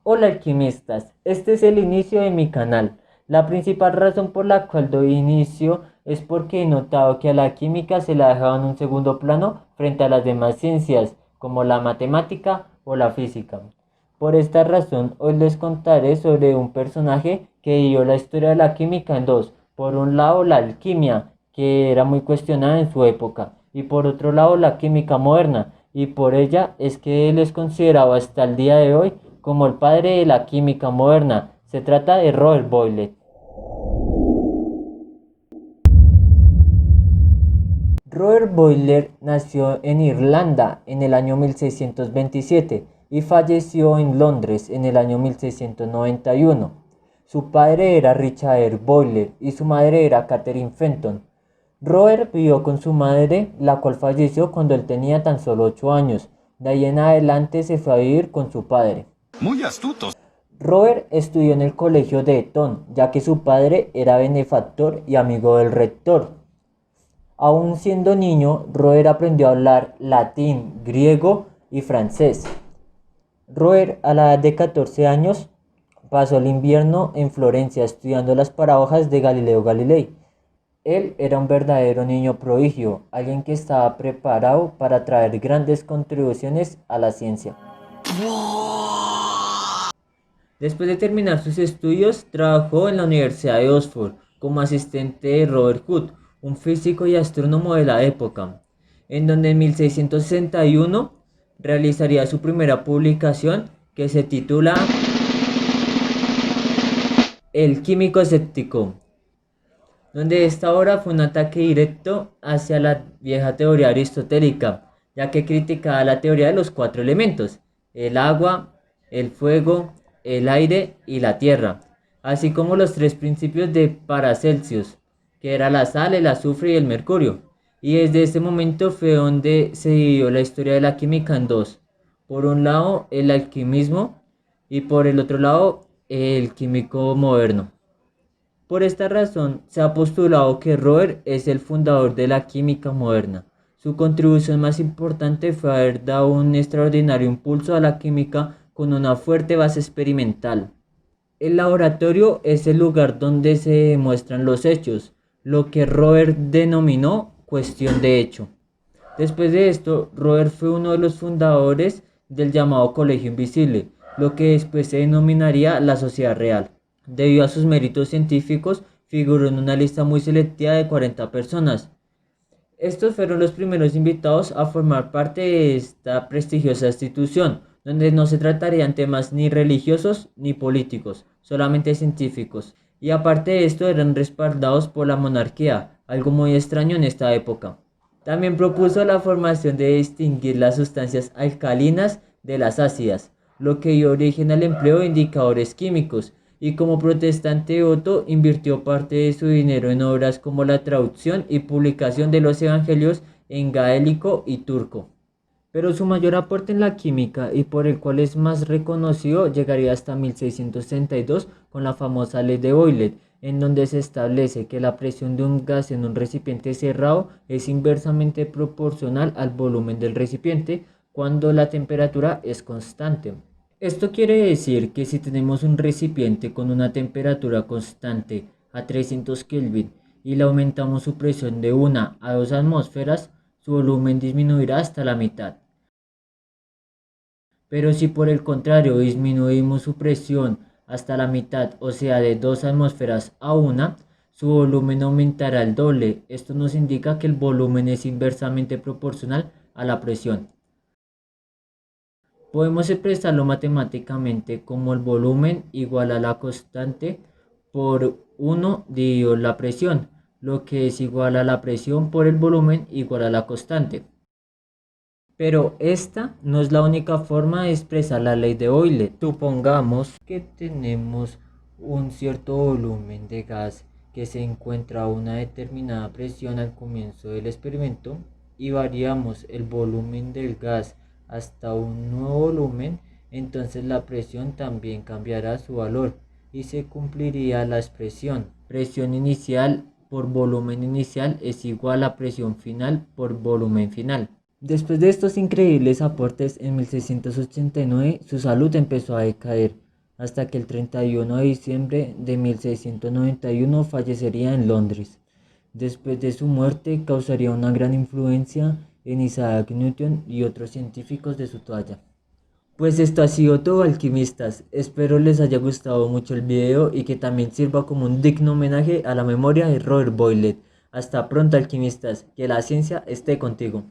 Hola alquimistas, este es el inicio de mi canal. La principal razón por la cual doy inicio es porque he notado que a la química se la ha dejado en un segundo plano frente a las demás ciencias, como la matemática o la física. Por esta razón, hoy les contaré sobre un personaje que dio la historia de la química en dos. Por un lado, la alquimia, que era muy cuestionada en su época, y por otro lado, la química moderna, y por ella es que él es considerado hasta el día de hoy como el padre de la química moderna. Se trata de Robert Boyle. Robert Boyle nació en Irlanda en el año 1627 y falleció en Londres en el año 1691. Su padre era Richard Boyle y su madre era Catherine Fenton. Robert vivió con su madre, la cual falleció cuando él tenía tan solo 8 años. De ahí en adelante se fue a vivir con su padre. Muy astutos. Robert estudió en el colegio de Eton, ya que su padre era benefactor y amigo del rector. Aún siendo niño, Robert aprendió a hablar latín, griego y francés. Robert, a la edad de 14 años, pasó el invierno en Florencia estudiando las paradojas de Galileo Galilei. Él era un verdadero niño prodigio, alguien que estaba preparado para traer grandes contribuciones a la ciencia. Después de terminar sus estudios, trabajó en la Universidad de Oxford como asistente de Robert Hooke, un físico y astrónomo de la época, en donde en 1661 realizaría su primera publicación que se titula El químico escéptico, donde esta obra fue un ataque directo hacia la vieja teoría aristotélica, ya que criticaba la teoría de los cuatro elementos: el agua, el fuego, el aire y la tierra, así como los tres principios de Paracelsus, que era la sal, el azufre y el mercurio. Y desde ese momento fue donde se dividió la historia de la química en dos: por un lado el alquimismo y por el otro lado el químico moderno. Por esta razón, se ha postulado que Robert es el fundador de la química moderna. Su contribución más importante fue haber dado un extraordinario impulso a la química con una fuerte base experimental. El laboratorio es el lugar donde se demuestran los hechos, lo que Robert denominó cuestión de hecho. Después de esto, Robert fue uno de los fundadores del llamado Colegio Invisible, lo que después se denominaría la Sociedad Real. Debido a sus méritos científicos, figuró en una lista muy selectiva de 40 personas. Estos fueron los primeros invitados a formar parte de esta prestigiosa institución, donde no se tratarían temas ni religiosos ni políticos, solamente científicos. Y aparte de esto eran respaldados por la monarquía, algo muy extraño en esta época. También propuso la formación de distinguir las sustancias alcalinas de las ácidas, lo que dio origen al empleo de indicadores químicos, y como protestante Otto invirtió parte de su dinero en obras como la traducción y publicación de los evangelios en gaélico y turco. Pero su mayor aporte en la química, y por el cual es más reconocido, llegaría hasta 1632 con la famosa ley de Boyle, en donde se establece que la presión de un gas en un recipiente cerrado es inversamente proporcional al volumen del recipiente cuando la temperatura es constante. Esto quiere decir que si tenemos un recipiente con una temperatura constante a 300 Kelvin y le aumentamos su presión de 1 a 2 atmósferas, su volumen disminuirá hasta la mitad. Pero si por el contrario disminuimos su presión hasta la mitad, o sea de 2 atmósferas a 1, su volumen aumentará el doble. Esto nos indica que el volumen es inversamente proporcional a la presión. Podemos expresarlo matemáticamente como el volumen igual a la constante por 1 dividido la presión, lo que es igual a la presión por el volumen igual a la constante. Pero esta no es la única forma de expresar la ley de Boyle. Supongamos que tenemos un cierto volumen de gas que se encuentra a una determinada presión al comienzo del experimento y variamos el volumen del gas hasta un nuevo volumen, entonces la presión también cambiará su valor y se cumpliría la expresión: presión inicial por volumen inicial es igual a presión final por volumen final. Después de estos increíbles aportes, en 1689 su salud empezó a decaer, hasta que el 31 de diciembre de 1691 fallecería en Londres. Después de su muerte causaría una gran influencia en Isaac Newton y otros científicos de su talla. Pues esto ha sido todo, alquimistas. Espero les haya gustado mucho el video y que también sirva como un digno homenaje a la memoria de Robert Boyle. Hasta pronto, alquimistas. Que la ciencia esté contigo.